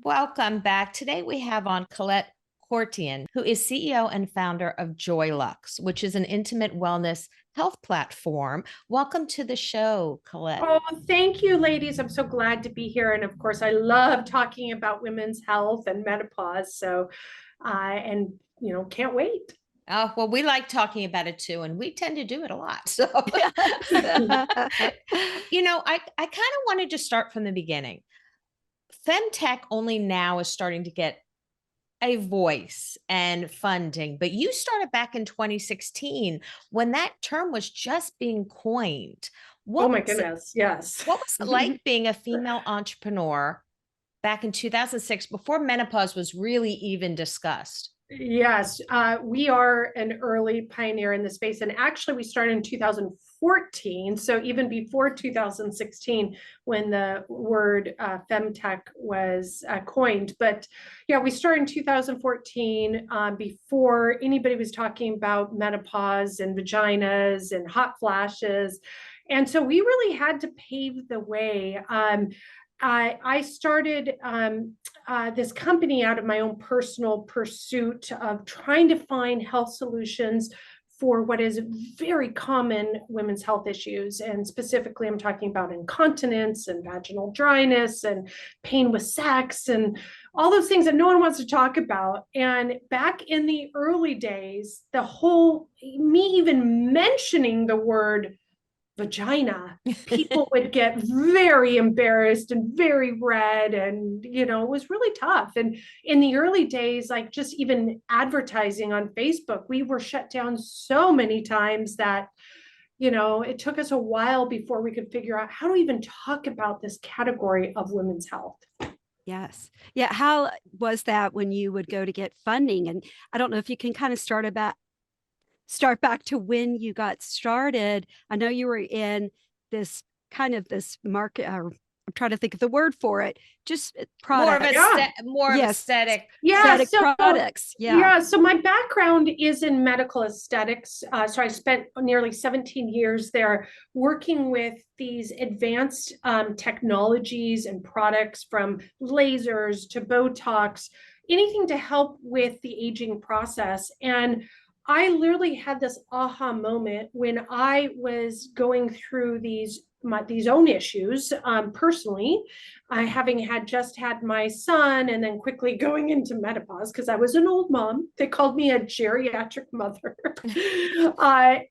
Welcome back. Today we have on Colette Courtion, who is CEO and founder of Joylux, which is an intimate wellness health platform. Welcome to the show, Colette. Oh, thank you, ladies. I'm so glad to be here. And of course, I love talking about women's health and menopause. Can't wait. Oh, well, we like talking about it too, and we tend to do it a lot. So, I kind of wanted to start from the beginning. Femtech only now is starting to get a voice and funding, but you started back in 2016 when that term was just being coined. Oh my goodness, yes. What was it like being a female entrepreneur back in 2006 before menopause was really even discussed? Yes, we are an early pioneer in the space. And actually, we started in 2014. So even before 2016, when the word femtech was coined. But yeah, we started in 2014 before anybody was talking about menopause and vaginas and hot flashes. And so we really had to pave the way. I started this company out of my own personal pursuit of trying to find health solutions for what is very common women's health issues. And specifically, I'm talking about incontinence and vaginal dryness and pain with sex and all those things that no one wants to talk about. And back in the early days, me even mentioning the word vagina, people would get very embarrassed and very red, and it was really tough. And in the early days, like just even advertising on Facebook, we were shut down so many times that it took us a while before we could figure out how to even talk about this category of women's health. Yes. Yeah. How was that when you would go to get funding? And I don't know if you can kind of start back to when you got started. I know you were in this market. I'm trying to think of the word for it. Just products. More of aesthetic. Yeah. Products. Yeah. Yeah. So my background is in medical aesthetics. So I spent nearly 17 years there working with these advanced technologies and products, from lasers to Botox, anything to help with the aging process. And I literally had this aha moment when I was going through these own issues personally, having just had my son and then quickly going into menopause because I was an old mom. They called me a geriatric mother.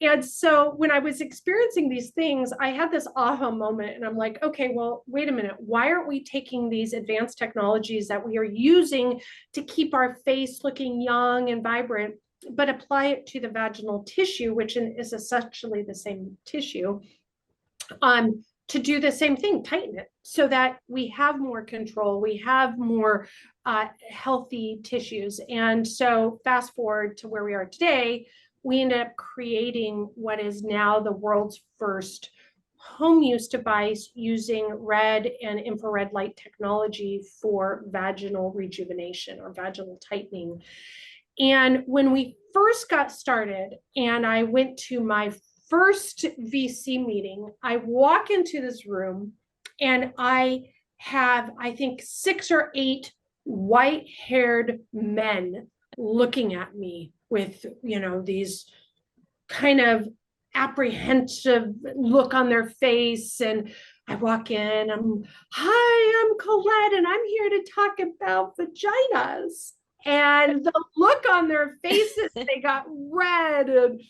And so when I was experiencing these things, I had this aha moment, and I'm like, okay, well, wait a minute. Why aren't we taking these advanced technologies that we are using to keep our face looking young and vibrant, but apply it to the vaginal tissue, which is essentially the same tissue, to do the same thing, tighten it so that we have more control, we have more healthy tissues. And so fast forward to where we are today, we ended up creating what is now the world's first home use device using red and infrared light technology for vaginal rejuvenation or vaginal tightening. And when we first got started and I went to my first VC meeting, I walk into this room and I have, I think, 6 or 8 white-haired men looking at me with, these kind of apprehensive look on their face. And I walk in, hi, I'm Colette, and I'm here to talk about vaginas. And the look on their faces, they got red, and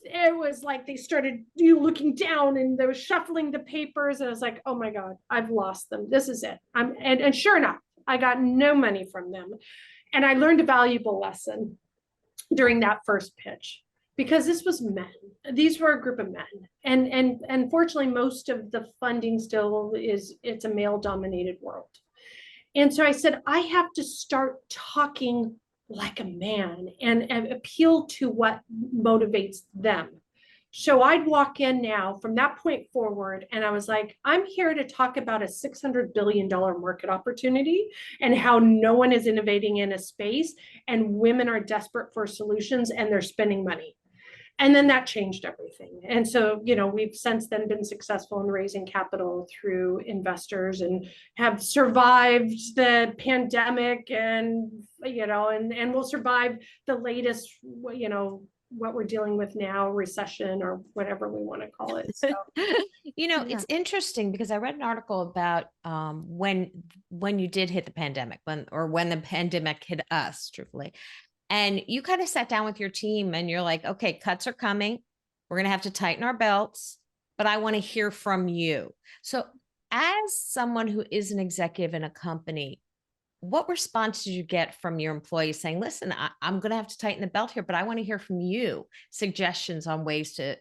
it was like they started looking down and they were shuffling the papers. And I was like, oh my God, I've lost them. This is it. And sure enough, I got no money from them. And I learned a valuable lesson during that first pitch, because this was men. These were a group of men. And unfortunately, most of the funding still it's a male-dominated world. And so I said, I have to start talking like a man and appeal to what motivates them. So I'd walk in now from that point forward, and I was like, I'm here to talk about a $600 billion market opportunity and how no one is innovating in a space, and women are desperate for solutions and they're spending money. And then that changed everything. And so, we've since then been successful in raising capital through investors and have survived the pandemic and, and will survive the latest, what we're dealing with now, recession or whatever we want to call it. So, Yeah. It's interesting because I read an article about when you did hit the pandemic, when the pandemic hit us, truthfully. And you kind of sat down with your team and you're like, okay, cuts are coming. We're going to have to tighten our belts, but I want to hear from you. So as someone who is an executive in a company, what response did you get from your employees saying, listen, I'm going to have to tighten the belt here, but I want to hear from you suggestions on ways to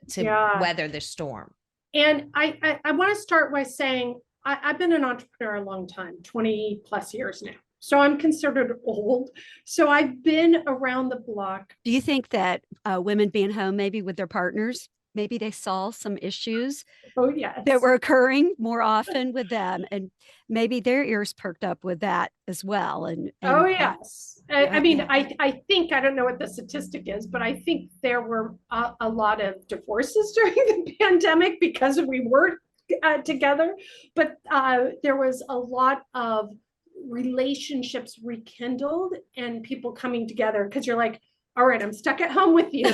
weather this storm? And I want to start by saying, I've been an entrepreneur a long time, 20 plus years now. So I'm considered old. So I've been around the block. Do you think that women being home, maybe with their partners, maybe they saw some issues that were occurring more often with them, and maybe their ears perked up with that as well? And oh yes, I mean, I think, I don't know what the statistic is, but I think there were a lot of divorces during the pandemic because we were together, but there was a lot of relationships rekindled and people coming together because you're like, all right, I'm stuck at home with you.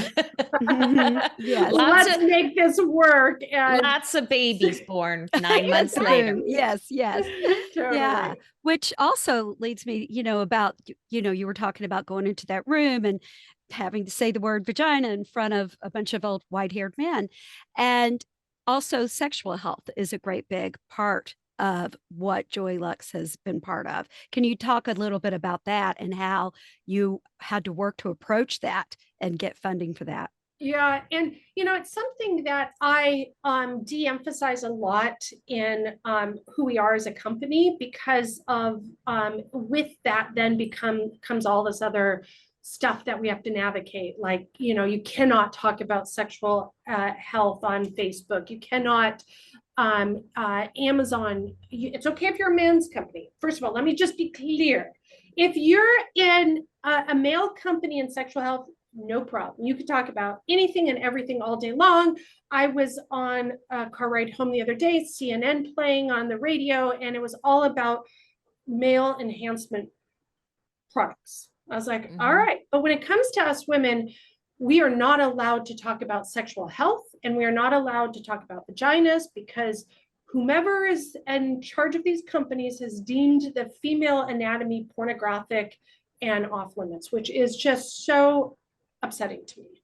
Yes. Let's make this work. And lots of babies born 9 months later. Yes. Totally. Yeah. Which also leads me, about, you were talking about going into that room and having to say the word vagina in front of a bunch of old white-haired men. And also sexual health is a great big part of what Joylux has been part of. Can you talk a little bit about that and how you had to work to approach that and get funding for that? Yeah, and it's something that I de-emphasize a lot in who we are as a company, because of with that then comes all this other stuff that we have to navigate. Like, you cannot talk about sexual health on Facebook. You cannot Amazon. It's okay if you're a men's company. First of all, let me just be clear. If you're in a male company in sexual health, no problem. You could talk about anything and everything all day long. I was on a car ride home the other day, CNN playing on the radio, and it was all about male enhancement products. I was like, all right. But when it comes to us women, we are not allowed to talk about sexual health, and we are not allowed to talk about vaginas, because whomever is in charge of these companies has deemed the female anatomy pornographic and off limits, which is just so upsetting to me.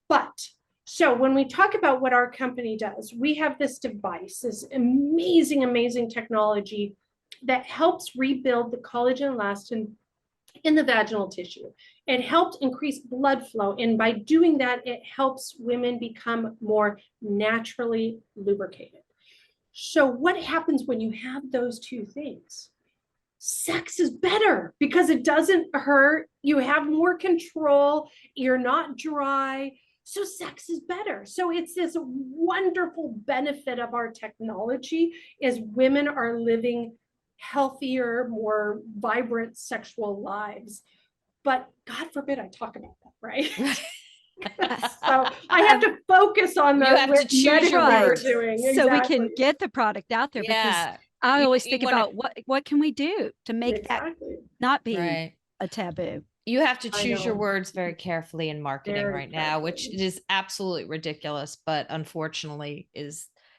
But so when we talk about what our company does, we have this device, this amazing technology that helps rebuild the collagen and elastin in the vaginal tissue. It helped increase blood flow, and by doing that, it helps women become more naturally lubricated. So what happens when you have those two things? Sex is better because it doesn't hurt. You have more control. You're not dry. So sex is better. So it's this wonderful benefit of our technology is women are living healthier, more vibrant sexual lives. But God forbid I talk about that, right? So I have to focus on the you have to choose your words doing. So we can get the product out there, because I always think about what can we do to make that not be a taboo. You have to choose your words very carefully in marketing right now, which is absolutely ridiculous, but unfortunately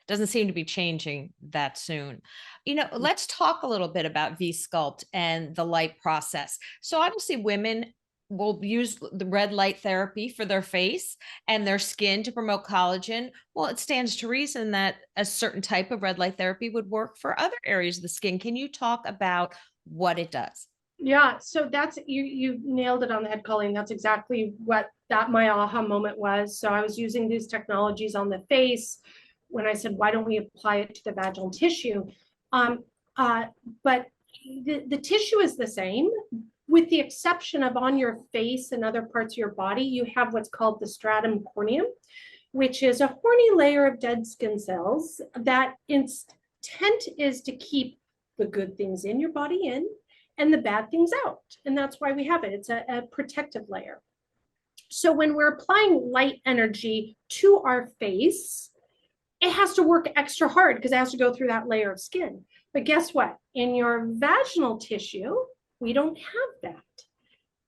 doesn't seem to be changing that soon. Let's talk a little bit about V-Sculpt and the light process. So obviously women will use the red light therapy for their face and their skin to promote collagen. Well, it stands to reason that a certain type of red light therapy would work for other areas of the skin. Can you talk about what it does? Yeah, so that's you nailed it on the head, Colleen. That's exactly what my aha moment was. So I was using these technologies on the face when I said, why don't we apply it to the vaginal tissue? But the tissue is the same, with the exception of on your face and other parts of your body, you have what's called the stratum corneum, which is a horny layer of dead skin cells that intent is to keep the good things in your body in and the bad things out. And that's why we have it. It's a protective layer. So when we're applying light energy to our face, it has to work extra hard because it has to go through that layer of skin. But guess what? In your vaginal tissue, we don't have that.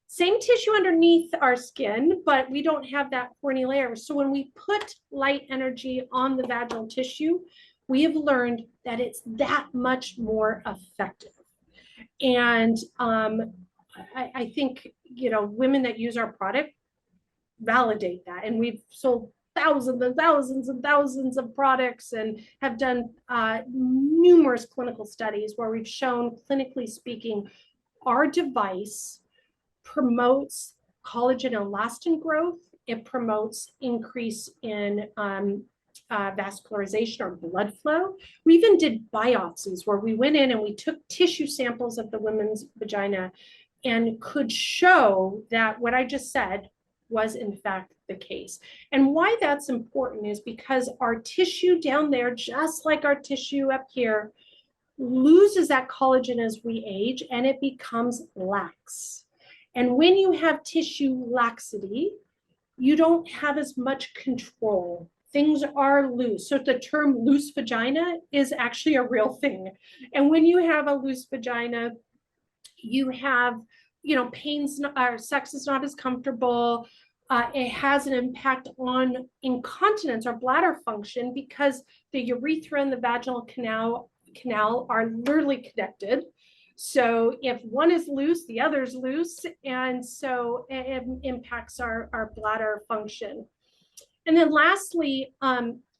Same tissue underneath our skin, but we don't have that horny layer. So when we put light energy on the vaginal tissue, we have learned that it's that much more effective. And I think, women that use our product validate that. And we've sold thousands and thousands and thousands of products and have done numerous clinical studies where we've shown, clinically speaking, our device promotes collagen and elastin growth. It promotes increase in vascularization or blood flow. We even did biopsies where we went in and we took tissue samples of the women's vagina and could show that what I just said was in fact the case. And why that's important is because our tissue down there, just like our tissue up here, loses that collagen as we age and it becomes lax. And when you have tissue laxity, you don't have as much control. Things are loose. So the term loose vagina is actually a real thing. And when you have a loose vagina, you have, pains, sex is not as comfortable. It has an impact on incontinence or bladder function because the urethra and the vaginal canal are literally connected. So if one is loose, the other's loose. And so it impacts our bladder function. And then lastly,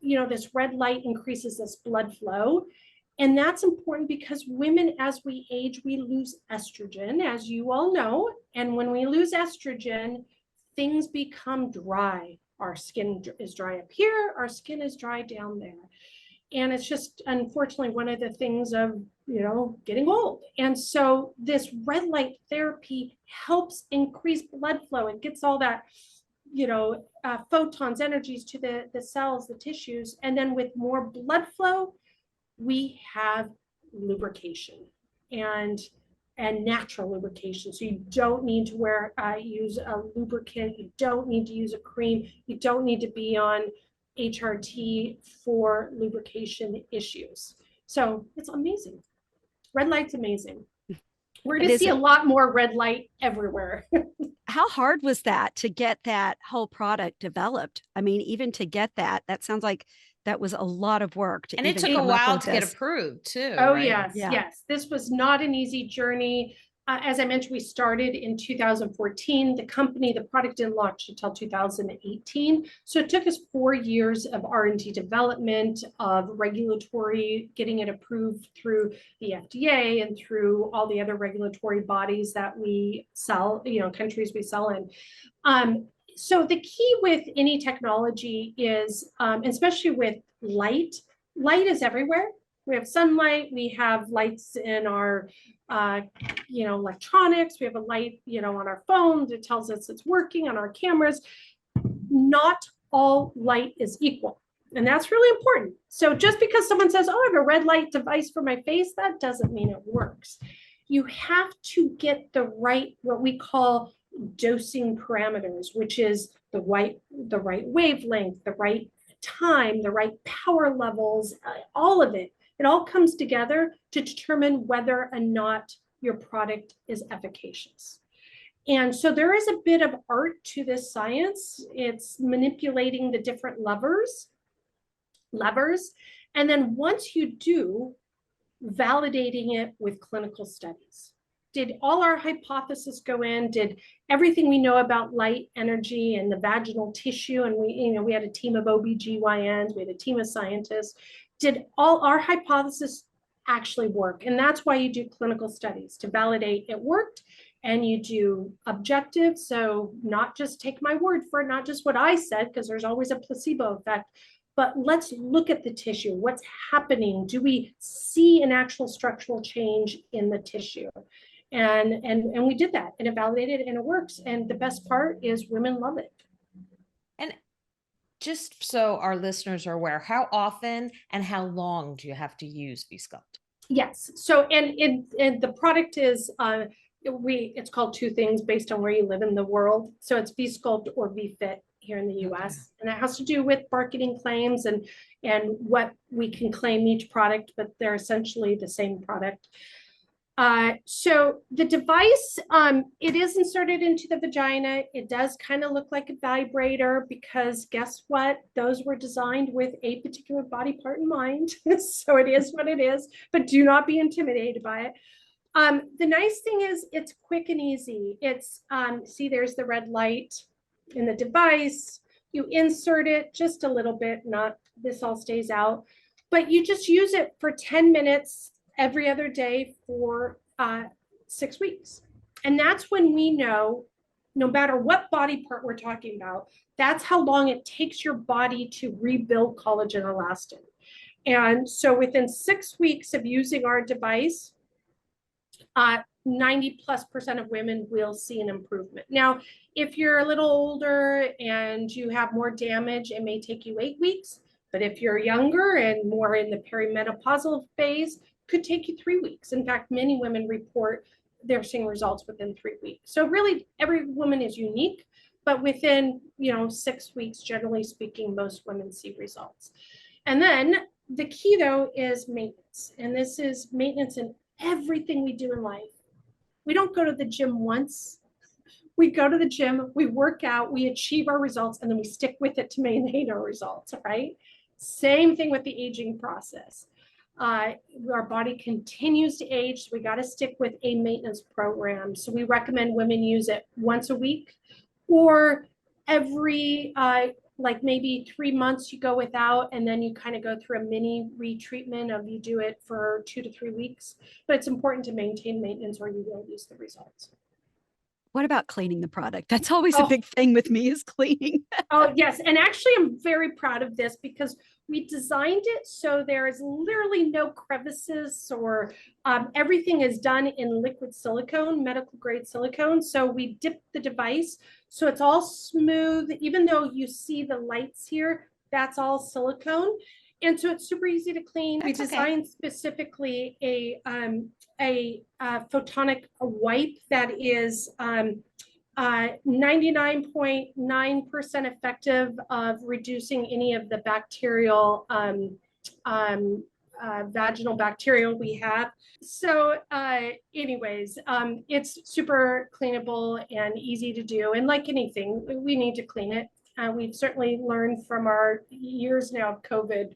this red light increases this blood flow. And that's important because women, as we age, we lose estrogen, as you all know. And when we lose estrogen, things become dry. Our skin is dry up here, our skin is dry down there. And it's just, unfortunately, one of the things of, getting old. And so this red light therapy helps increase blood flow. It gets all that, photons, energies to the cells, the tissues. And then with more blood flow, we have lubrication and natural lubrication. So you don't need to use a lubricant. You don't need to use a cream. You don't need to be on HRT for lubrication issues. So it's amazing. Red light's amazing. We're going to see a lot more red light everywhere. How hard was that to get that whole product developed? I mean, even to get that sounds like that was a lot of work. And it took a while to get approved too. Oh, right? Yes. This was not an easy journey. As I mentioned, we started in 2014. The product didn't launch until 2018. So it took us 4 years of R&D development, of regulatory, getting it approved through the FDA and through all the other regulatory bodies that we sell, countries we sell in. So the key with any technology is, especially with light is everywhere. We have sunlight, we have lights in our, electronics, we have a light, on our phones, it tells us it's working on our cameras. Not all light is equal. And that's really important. So just because someone says, oh, I have a red light device for my face, that doesn't mean it works. You have to get the right, what we call dosing parameters, which is the right wavelength, the right time, the right power levels, all of it. It all comes together to determine whether or not your product is efficacious. And so there is a bit of art to this science. It's manipulating the different levers. And then once you do, validating it with clinical studies. Did all our hypotheses go in? Did everything we know about light energy and the vaginal tissue, and we had a team of OBGYNs, we had a team of scientists, did all our hypotheses actually work? And that's why you do clinical studies, to validate it worked, and you do objective. So not just take my word for it, not just what I said, because there's always a placebo effect, but let's look at the tissue. What's happening? Do we see an actual structural change in the tissue? And we did that, and it validated, and it works. And the best part is women love it. And just so our listeners are aware, how often and how long do you have to use V-Sculpt? Yes. So, and the product is It's called two things based on where you live in the world. So it's V-Sculpt or V-Fit here in the US. And it has to do with marketing claims and what we can claim each product, but they're essentially the same product. So the device, it is inserted into the vagina. It does kind of look like a vibrator because guess what? Those were designed with a particular body part in mind. So it is what it is, but do not be intimidated by it. The nice thing is it's quick and easy. It's, see, there's the red light in the device. You insert it just a little bit, not this all stays out, but you just use it for 10 minutes every other day for 6 weeks. And that's when we know, no matter what body part we're talking about, that's how long it takes your body to rebuild collagen and elastin. And so within 6 weeks of using our device, 90+% of women will see an improvement. Now, if you're a little older and you have more damage, it may take you 8 weeks. But if you're younger and more in the perimenopausal phase, could take you 3 weeks. In fact, many women report they're seeing results within 3 weeks. So really, every woman is unique, but within 6 weeks, generally speaking, most women see results. And then the key though is maintenance, and this is maintenance in everything we do in life. We don't go to the gym once. We go to the gym, we work out, we achieve our results, and then we stick with it to maintain our results, right? Same thing with the aging process. Our body continues to age, so we got to stick with a maintenance program. So we recommend women use it once a week or every like maybe 3 months you go without, and then you kind of go through a mini retreatment of you do it for 2 to 3 weeks. But it's important to maintain maintenance or you won't use the results. What about cleaning the product? That's always a big thing with me is cleaning. Oh, yes. And actually, I'm very proud of this because we designed it so there is literally no crevices or everything is done in liquid silicone, medical grade silicone. So we dip the device so it's all smooth. Even though you see the lights here, that's all silicone. And so it's super easy to clean. We designed specifically a photonic wipe that is 99.9% effective of reducing any of the bacterial, vaginal bacterial we have. So anyways, it's super cleanable and easy to do. And like anything, we need to clean it. We've certainly learned from our years now of COVID,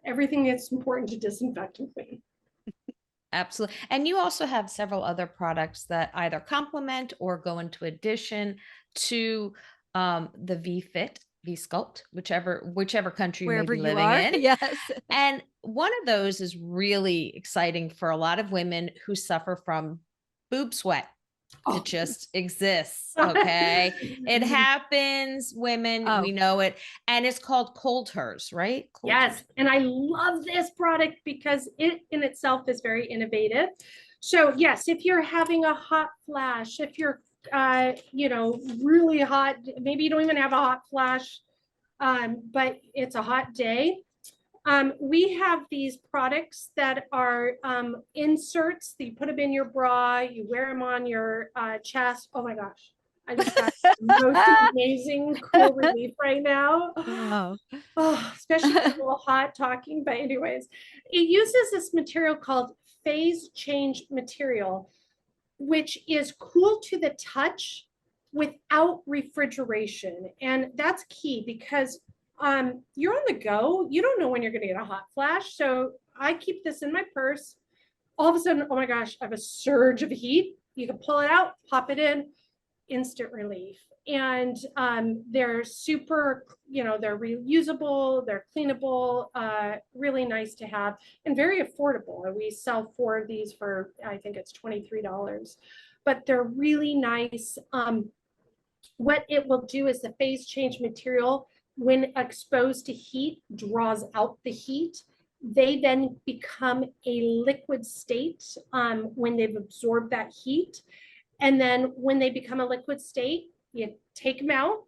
everything is important to disinfect and clean. Absolutely. And you also have several other products that either complement or go into addition to the V-Fit, V-Sculpt, whichever country you may Wherever be you living are. in. Yes. And one of those is really exciting for a lot of women who suffer from boob sweat. It just exists. Okay. It happens, women, we know it. And it's called Cold Hers, right? Yes. And I love this product because it in itself is very innovative. So yes, if you're having a hot flash, if you're, really hot, maybe you don't even have a hot flash, but it's a hot day. We have these products that are inserts that you put them in your bra, you wear them on your chest. Oh my gosh, I just got the most amazing cool relief right now. Oh, especially when it's a little hot talking. But anyways, it uses this material called phase change material, which is cool to the touch without refrigeration. And that's key because you're on the go. You don't know when you're going to get a hot flash. So I keep this in my purse. All of a sudden, oh my gosh, I have a surge of heat. You can pull it out, pop it in, instant relief. And they're super, they're reusable, they're cleanable, really nice to have, and very affordable. We sell 4 of these for, I think it's $23, but they're really nice. What it will do is the phase change material, when exposed to heat, draws out the heat. They then become a liquid state when they've absorbed that heat. And then when they become a liquid state, you take them out,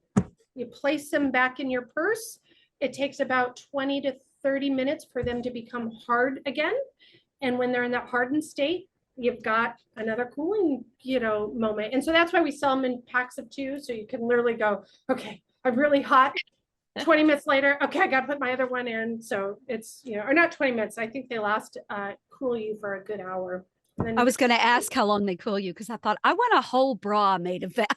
you place them back in your purse. It takes about 20 to 30 minutes for them to become hard again. And when they're in that hardened state, you've got another cooling, moment. And so that's why we sell them in packs of 2. So you can literally go, okay, I'm really hot. 20 minutes later, okay, I got to put my other one in. So it's, or not 20 minutes. I think they last cool you for a good hour. I was going to ask how long they cool you because I thought I want a whole bra made of that.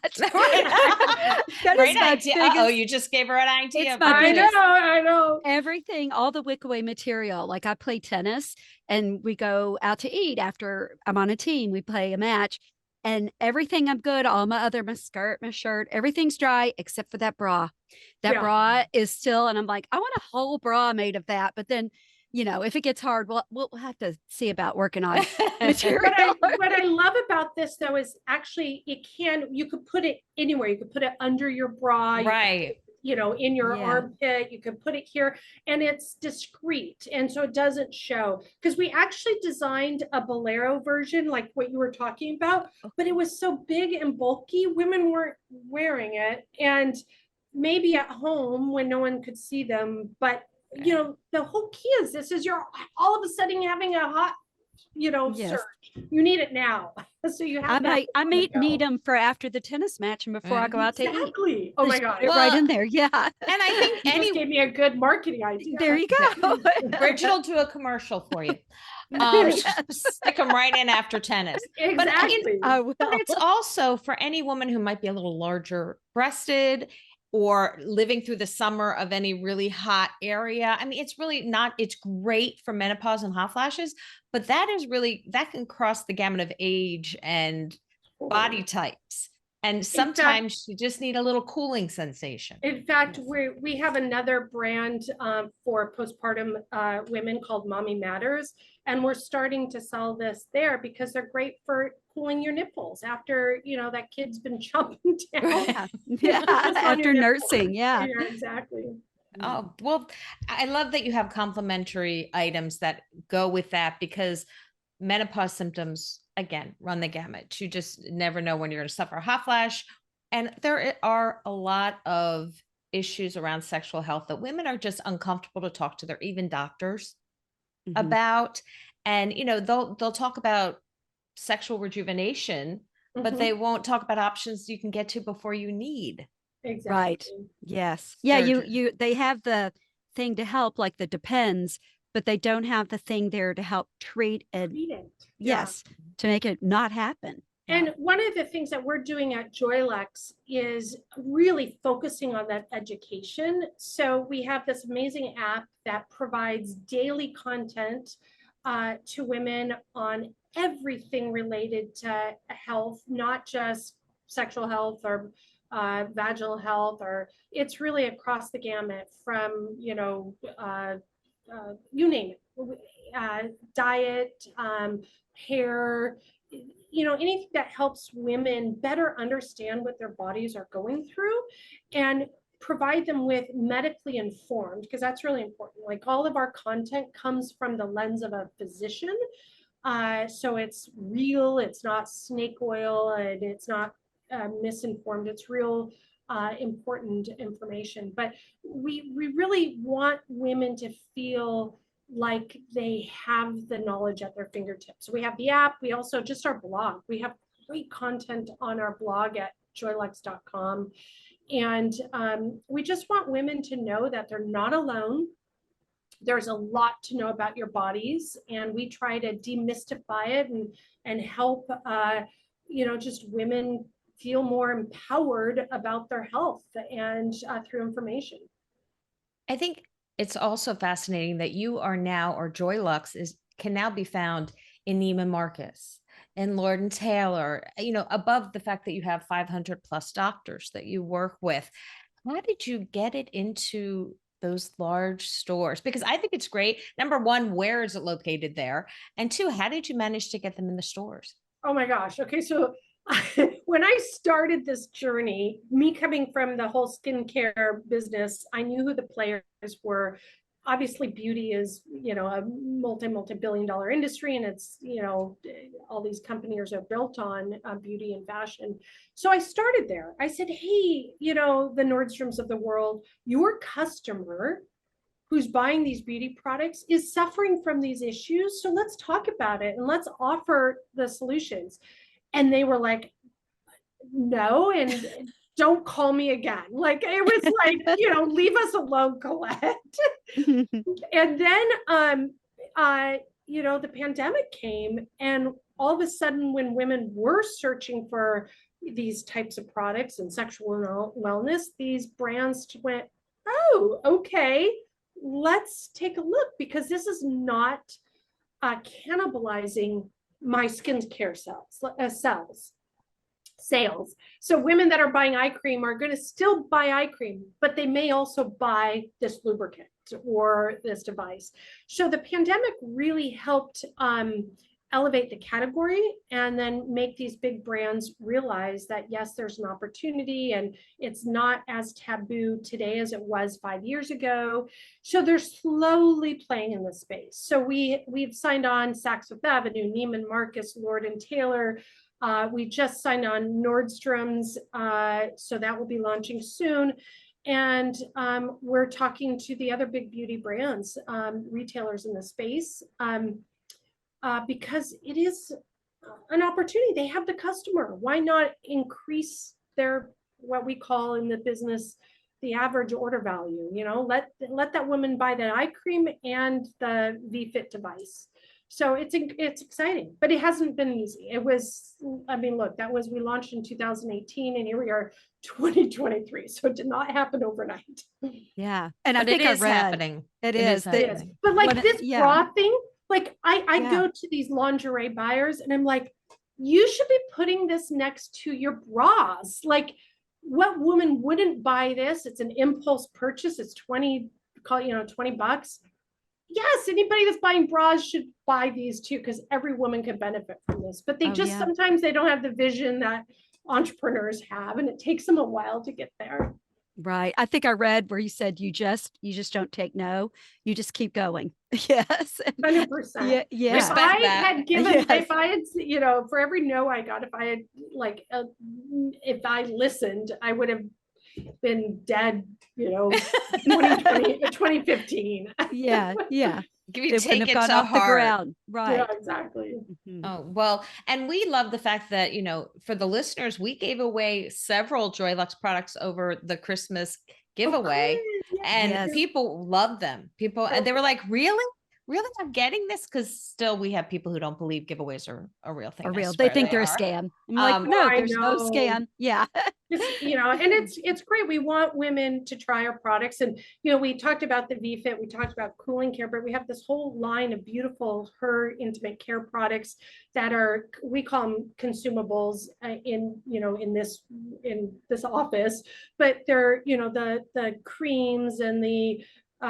That is is my idea. biggest- Oh, you just gave her an idea. It's my I biggest- know. Everything, all the wick away material. Like I play tennis and we go out to eat after I'm on a team. We play a match and everything I'm good. All my skirt, my shirt, everything's dry except for that bra. That Yeah. bra is still, and I'm like, I want a whole bra made of that. But then, if it gets hard, we'll have to see about working on material. What I love about this though is actually you could put it anywhere. You could put it under your bra, Right. in your Yeah. armpit, you could put it here, and it's discreet. And so it doesn't show, because we actually designed a bolero version, like what you were talking about, but it was so big and bulky, women weren't wearing it. And maybe at home when no one could see them, but the whole key is you're all of a sudden having a hot, Yes. surge. You need it now. So you have I may need them for after the tennis match and before I go out to eat. Exactly. Oh my Just God. put it right in there. Yeah. And I think You just gave me a good marketing idea. There you go. Bridget'll do a commercial for you. Stick them right in after tennis. Exactly. I will. But it's also for any woman who might be a little larger breasted or living through the summer of any really hot area. I mean, it's great for menopause and hot flashes, but that can cross the gamut of age and body types. And sometimes you just need a little cooling sensation. In fact, we have another brand for postpartum women called Mommy Matters, and we're starting to sell this there because they're great for cooling your nipples after that kid's been chomping down. Yeah. After nursing. Yeah. Exactly. Oh, well, I love that you have complementary items that go with that, because menopause symptoms, again, run the gamut. You just never know when you're going to suffer a hot flash. And there are a lot of issues around sexual health that women are just uncomfortable to talk to their even doctors about. And, they'll talk about sexual rejuvenation, but they won't talk about options you can get to before you need. Exactly. Right. Yes. Yeah. Surgery. They have the thing to help, like the depends, but they don't have the thing there to help treat and Treat it. yes, to make it not happen. And one of the things that we're doing at Joylux is really focusing on that education. So we have this amazing app that provides daily content to women on everything related to health, not just sexual health or vaginal health, or it's really across the gamut from, you name it, diet, hair, anything that helps women better understand what their bodies are going through and provide them with medically informed, because that's really important. Like all of our content comes from the lens of a physician. So it's real, it's not snake oil, and it's not misinformed. It's real important information. But we really want women to feel like they have the knowledge at their fingertips. So we have the app. We also just our blog. We have great content on our blog at joylux.com. And we just want women to know that they're not alone. There's a lot to know about your bodies, and we try to demystify it and help just women feel more empowered about their health and through information. I think it's also fascinating that you are now, or Joylux can now be found in Neiman Marcus and Lord and Taylor, above the fact that you have 500 plus doctors that you work with. How did you get it into those large stores? Because I think it's great. Number one, where is it located there? And two, how did you manage to get them in the stores? Oh my gosh. Okay. So when I started this journey, me coming from the whole skincare business, I knew who the players were. Obviously, beauty is, a multi-billion-dollar industry, and it's, all these companies are built on beauty and fashion. So I started there. I said, hey, the Nordstroms of the world, your customer who's buying these beauty products is suffering from these issues. So let's talk about it and let's offer the solutions. And they were like, no, and don't call me again. Like it was like, leave us alone, Colette. And then the pandemic came, and all of a sudden when women were searching for these types of products and sexual wellness, these brands went, oh, okay, let's take a look, because this is not cannibalizing my skincare sales. So women that are buying eye cream are going to still buy eye cream, but they may also buy this lubricant or this device. So the pandemic really helped elevate the category, and then make these big brands realize that yes, there's an opportunity, and it's not as taboo today as it was 5 years ago. So they're slowly playing in the space. So we've signed on Saks Fifth Avenue, Neiman Marcus, Lord and Taylor. We just signed on Nordstrom's, so that will be launching soon. And we're talking to the other big beauty brands, retailers in the space, because it is an opportunity. They have the customer. Why not increase their, what we call in the business, the average order value? Let that woman buy the eye cream and the VFit device. So it's exciting, but it hasn't been easy. It was, look, we launched in 2018, and here we are 2023. So it did not happen overnight. Yeah. And but I think it is happening. It is. Happening. But like this bra thing, like I Yeah. go to these lingerie buyers and I'm like, you should be putting this next to your bras. Like, what woman wouldn't buy this? It's an impulse purchase. It's $20. Yes, anybody that's buying bras should buy these too, because every woman could benefit from this. But they sometimes they don't have the vision that entrepreneurs have, and it takes them a while to get there. Right. I think I read where you said you just don't take no. You just keep going. Yes. 100%. Yeah. Respect If I that. had given, Yes. if I had, for every no I got, if I had if I listened, I would have been dead, 2015. Yeah. Give you It wouldn't take have it gone to off the heart. ground. Right. Yeah, exactly. Mhm. Oh, well, and we love the fact that, for the listeners, we gave away several Joylux products over the Christmas giveaway, and Yes. people love them. And they were like, really? Really? I'm getting this? Because still we have people who don't believe giveaways are a real thing. Or I real. They swear think they're a are. scam. I'm like, no, I there's no know. scam. Yeah. And it's great. We want women to try our products. And, we talked about the VFit, we talked about cooling care, but we have this whole line of beautiful her intimate care products that are, we call them consumables in this office, but they're, the creams and the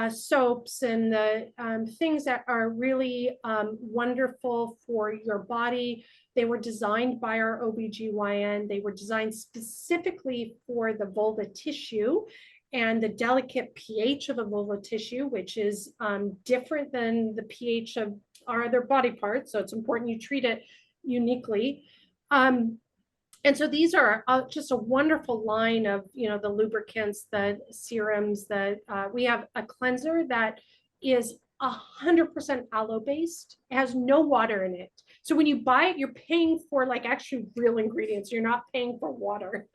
soaps and the things that are really wonderful for your body. They were designed by our OBGYN. They were designed specifically for the vulva tissue and the delicate pH of a vulva tissue, which is different than the pH of our other body parts. So it's important you treat it uniquely. And so these are just a wonderful line of, the lubricants, the serums, we have a cleanser that is 100% aloe based. It has no water in it. So when you buy it, you're paying for like actually real ingredients. You're not paying for water.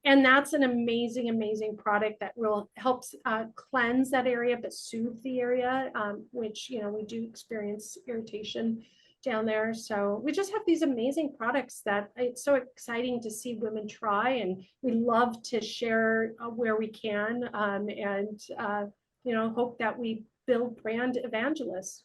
And that's an amazing, amazing product that will helps cleanse that area, but soothe the area, which, we do experience irritation down there. So we just have these amazing products that it's so exciting to see women try, and we love to share where we can, and hope that we build brand evangelists.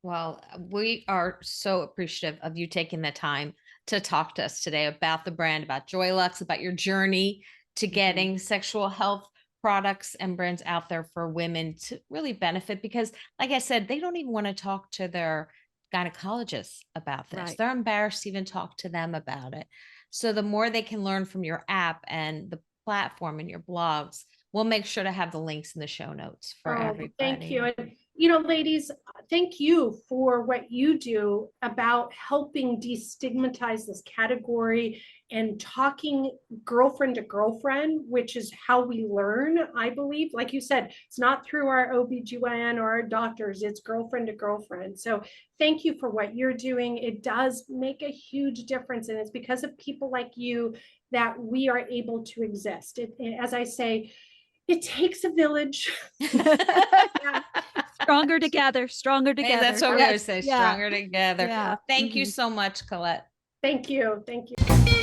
Well, we are so appreciative of you taking the time to talk to us today about the brand, about Joylux, about your journey to getting sexual health products and brands out there for women to really benefit, because like I said, they don't even want to talk to their gynecologists about this. Right. They're embarrassed to even talk to them about it. So the more they can learn from your app and the platform and your blogs, we'll make sure to have the links in the show notes for everybody. Thank you. you know, ladies, thank you for what you do about helping destigmatize this category and talking girlfriend to girlfriend, which is how we learn, I believe. Like you said, it's not through our OBGYN or our doctors, it's girlfriend to girlfriend. So thank you for what you're doing. It does make a huge difference. And it's because of people like you that we are able to exist. As I say, it takes a village. Yeah. Stronger together, stronger Hey, together. that's what we always say, Yeah. stronger together. Yeah. Thank you Mhm. so much, Colette. Thank you. Thank you.